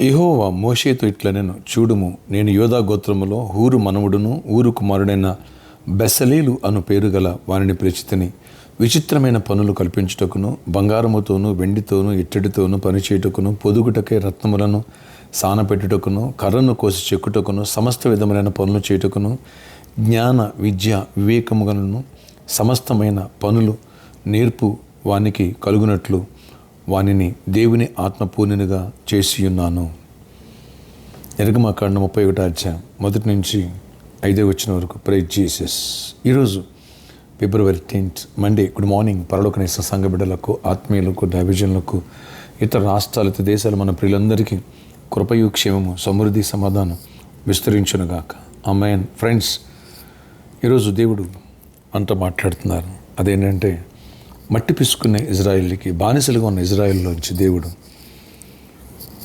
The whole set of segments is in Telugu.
యెహోవా మోషేతో ఇట్లనెను, చూడుము, నేను యోధా గోత్రములో హూరు మనవుడును ఊరు కుమారుడైన బెసలేలు అను పేరు గల వారిని పిలిచితిని. విచిత్రమైన పనులు కల్పించుటకును, బంగారముతోనూ వెండితోనూ ఇత్తడితోనూ పనిచేయుటకును, పొదుగుటకే రత్నములను సానపెట్టుటకును, కర్రను కోసి చెక్కుటకును, సమస్త విధములైన పనులు చేయుటకును, జ్ఞాన విద్య వివేకములను సమస్తమైన పనులు నేర్పు వానికి కలుగునట్లు వానిని దేవుని ఆత్మపూర్ణునిగా చేసియున్నాను. నిర్గమకాండం 31 అధ్యాయం 1 నుంచి 5 వచ్చిన వరకు. Praise Jesus. ఈరోజు ఫిబ్రవరి 10 మండే. Good morning. పరలోకనేసిన సంఘ బిడ్డలకు, ఆత్మీయులకు, దైవజనులకు, ఇతర రాష్ట్రాలు, ఇతర దేశాలు మన ప్రియులందరికీ కృపయు క్షేమము, సమృద్ధి, సమాధానం విస్తరించునుగాక. ఆమేన్. ఫ్రెండ్స్, ఈరోజు దేవుడు అంతా మాట్లాడుతున్నారు. అదేంటంటే, మట్టి పిసుకునే ఇజ్రాయిల్కి, బానిసలుగా ఉన్న ఇజ్రాయిల్లోంచి దేవుడు,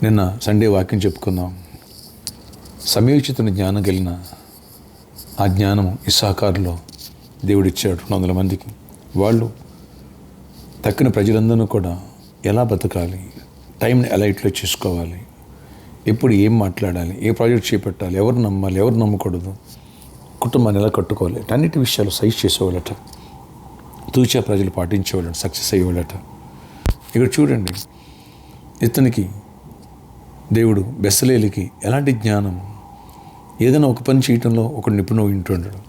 నిన్న సండే వాక్యం చెప్పుకుందాం, సమయోచితుని జ్ఞానం కలిగిన ఆ జ్ఞానము ఇస్సాకారులో దేవుడిచ్చాడు 200 మందికి. వాళ్ళు తక్కిన ప్రజలందరూ కూడా ఎలా బతకాలి, టైంని ఎలా ఇట్లా చేసుకోవాలి, ఎప్పుడు ఏం మాట్లాడాలి, ఏ ప్రాజెక్ట్ చేపట్టాలి, ఎవరు నమ్మాలి, ఎవరు నమ్మకూడదు, కుటుంబాన్ని ఎలా కట్టుకోవాలి, అన్నిటి విషయాలు సైజ్ చేసేవాళ్ళట. తూచా ప్రజలు పాటించేవాళ్ళట, సక్సెస్ అయ్యేవాళ్ళట. ఇక్కడ చూడండి, ఇతనికి దేవుడు బెసలేలికి ఎలాంటి జ్ఞానం, ఏదైనా ఒక పని చేయటంలో ఒక నిపుణుడు ఉంటుండడు.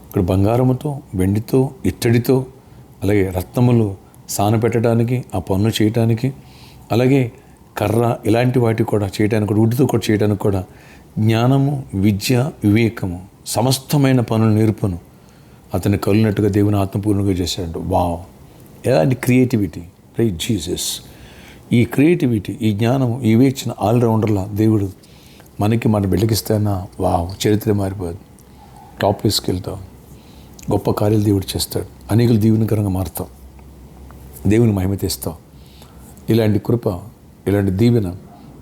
ఇక్కడ బంగారముతో, వెండితో, ఇత్తడితో, అలాగే రత్నములు సానపెట్టడానికి, ఆ పనులు చేయటానికి, అలాగే కర్ర ఇలాంటి వాటి కూడా చేయడానికి, ఉడ్డుతో కూడా చేయడానికి కూడా జ్ఞానము, విద్య, వివేకము, సమస్తమైన పనులు నేర్పును అతన్ని కలిగినట్టుగా దేవుని ఆత్మపూర్ణంగా చేశాడు. వావ్! ఎలాంటి క్రియేటివిటీ! Praise Jesus. ఈ క్రియేటివిటీ, ఈ జ్ఞానం, ఈ వివేచన ఆల్రౌండర్లా దేవుడు మనకి మన బిడ్డకిస్తానా, వావ్! చరిత్ర మారిపోదు. టాప్ ప్లేస్కి వెళ్తాం, గొప్ప కార్యాలు దేవుడు చేస్తాడు, అనేకులు దీవెనకరంగా మారుతాం, దేవుని మహిమ తెస్తాం. ఇలాంటి కృప, ఇలాంటి దీవెన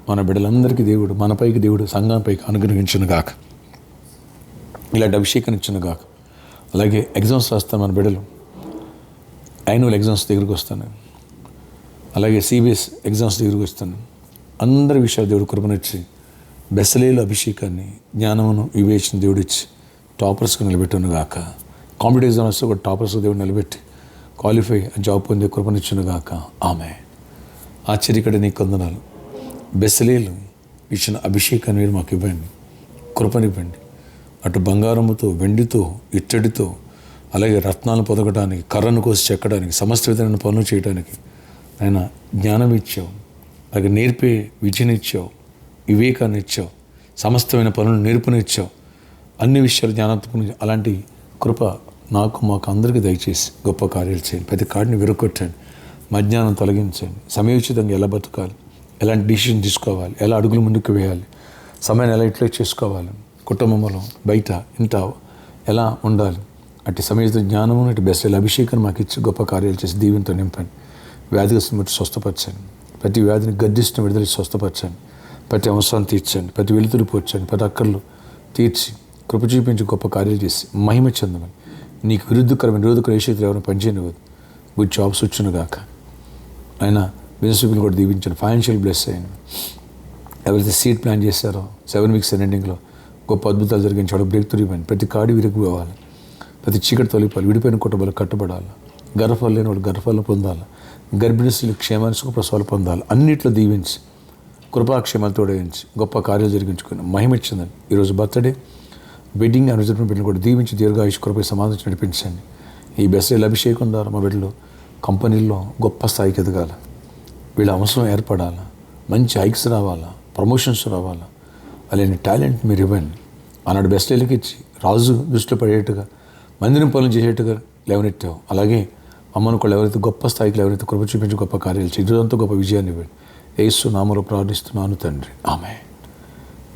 మన బిడ్డలందరికీ దేవుడు, మనపైకి దేవుడు, సంఘంపైకి అనుగ్రహించునుగాక. ఇలాంటి అభిషేకం ఇచ్చునుగాక. అలాగే ఎగ్జామ్స్ రాస్తాను మన బిడ్డలు, యాన్యువల్ ఎగ్జామ్స్ దగ్గరికి వస్తాను, అలాగే సిబిఎస్ ఎగ్జామ్స్ దగ్గరికి వస్తాను. అందరి విషయాలు దేవుడు కృపనిచ్చి, బెసలేలు అభిషేకాన్ని, జ్ఞానమును, వివేచన దేవుడిచ్చి టాపర్స్గా నిలబెట్టునుగాక. కాంపిటేటివ్ ఎగ్జామ్స్ కూడా టాపర్స్గా దేవుడు నిలబెట్టి క్వాలిఫై జాబ్ పొందే కృపనిచ్చునుగాక. ఆమె ఆశ్చర్యకడ నీ కొందనాలు. బెసలేలు ఇచ్చిన అభిషేకాన్ని మీరు మాకు ఇవ్వండి, కృపనివ్వండి. అటు బంగారముతో, వెండితో, ఇత్తడితో, అలాగే రత్నాలను పొదగడానికి, కర్రను కోసి చెక్కడానికి, సమస్త విధమైన పనులు చేయడానికి ఆయన జ్ఞానం ఇచ్చావు, అలాగే నేర్పే విద్యనిచ్చావు, వివేకాన్ని ఇచ్చావు, సమస్తమైన పనులు నేర్పునిచ్చావు, అన్ని విషయాలు జ్ఞానాత్మకం. అలాంటి కృప నాకు, మాకు అందరికీ దయచేసి గొప్ప కార్యాలు చేయండి. ప్రతి కాడిని విరగొట్టండి, మజ్ఞానం తొలగించండి. సమయోచితంగా ఎలా బతకాలి, ఎలాంటి డిసిషన్ తీసుకోవాలి, ఎలా అడుగులు ముందుకు వేయాలి, సమయాన్ని ఎలా ఇట్లా చేసుకోవాలి, కుటుంబంలో బయట ఇంట ఎలా ఉండాలి, అటు సమయోచిత జ్ఞానము, అటు బెసలేలు అభిషేకాన్ని మాకు ఇచ్చి గొప్ప కార్యాలు చేసి దీవెనతో నింపండి. వ్యాధిగ్రస్తుని బట్టి స్వస్థపరచండి, ప్రతి వ్యాధిని గద్దిస్తున్న విడుదల స్వస్థపరచండి, ప్రతి అవసరాన్ని తీర్చండి, ప్రతి వెలుతురు పోర్చండి, ప్రతి అక్కర్లు తీర్చి కృప చూపించి గొప్ప కార్యాలు చేసి మహిమ చెందమని. నీకు విరుద్ధకరమైన నిరోధక రేషితులు ఎవరైనా పనిచేయనివ్వదు. Good jobs వచ్చునుగాక. ఆయన బిజినెస్ పీపుల్ కూడా దీవించండి, ఫైనాన్షియల్ బ్లెస్ అయ్యండి. ఎవరైతే సీట్ ప్లాన్ చేశారో 7 weeks ఎండింగ్లో గొప్ప అద్భుతాలు జరిగించాడు. బ్రేక్ త్రూ ఇవ్వండి. ప్రతి కాడి విరిగిపోవాలి, ప్రతి చీకటి తొలిపాలి, విడిపోయిన కుటుంబాలు కట్టబడాలి, గర్భఫలం లేని వాళ్ళు గర్భఫలం పొందాలి, గర్భిణీ స్త్రీలు క్షేమాన్ని, సుఖప్రసవాలు పొందాలి. అన్నిట్లో దీవించి కృపాక్షేమాలు తోడగించి గొప్ప కార్యాలు జరిగించుకుని మహిమ ఇచ్చిందని. ఈరోజు బర్త్డే, వెడ్డింగ్ అనివర్సరీ బిడ్డలు కూడా దీవించి దీర్ఘాయుష్ కృపై సమాధానం నడిపించండి. ఈ బెసలేలు అభిషేకం ద్వారా మా బిడ్డలు కంపెనీల్లో గొప్ప స్థాయికి ఎదగాల, వీళ్ళ అవసరం ఏర్పడాలా, మంచి హైక్స్ రావాలా, ప్రమోషన్స్ రావాలా, అలాంటి టాలెంట్ మీరు ఇవ్వండి. ఆనాడు బెసలేలకి ఇచ్చి రాజు దృష్టిలో పడేట్టుగా, మందిరం పనులు చేసేట్టుగా లేవనెత్తావు. అలాగే అమ్మను కూడా ఎవరైతే గొప్ప స్థాయికి ఎవరైతే కృప చూపించి గొప్ప కార్యాలు చేయడంతో గొప్ప విజయాన్ని ఇవ్వండి. యేసు నామములో ప్రార్థిస్తున్నాను తండ్రి. ఆమె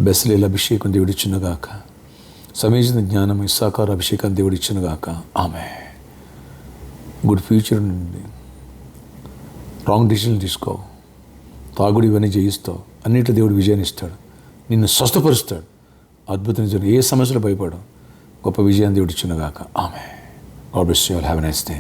బెసలేలు అభిషేకం దేవుడిచ్చునుగాక. సమయోచిత జ్ఞానం, ఇస్సాకారు అభిషేకాన్ని దేవుడిచ్చునుగాక. ఆమె గుడ్ ఫ్యూచర్ నుండి రాంగ్ డిసిషన్ తీసుకో, తాగుడు ఇవన్నీ జయిస్తావు, అన్నింటిలో దేవుడు విజయాన్ని ఇస్తాడు, నిన్ను స్వస్థపరుస్తాడు. అద్భుతం జరిగి ఏ సమస్యలు భయపడవు, గొప్ప విజయాన్ని దేవుడు ఇచ్చునుగాక. ఆమె. God bless you all. Have a nice day.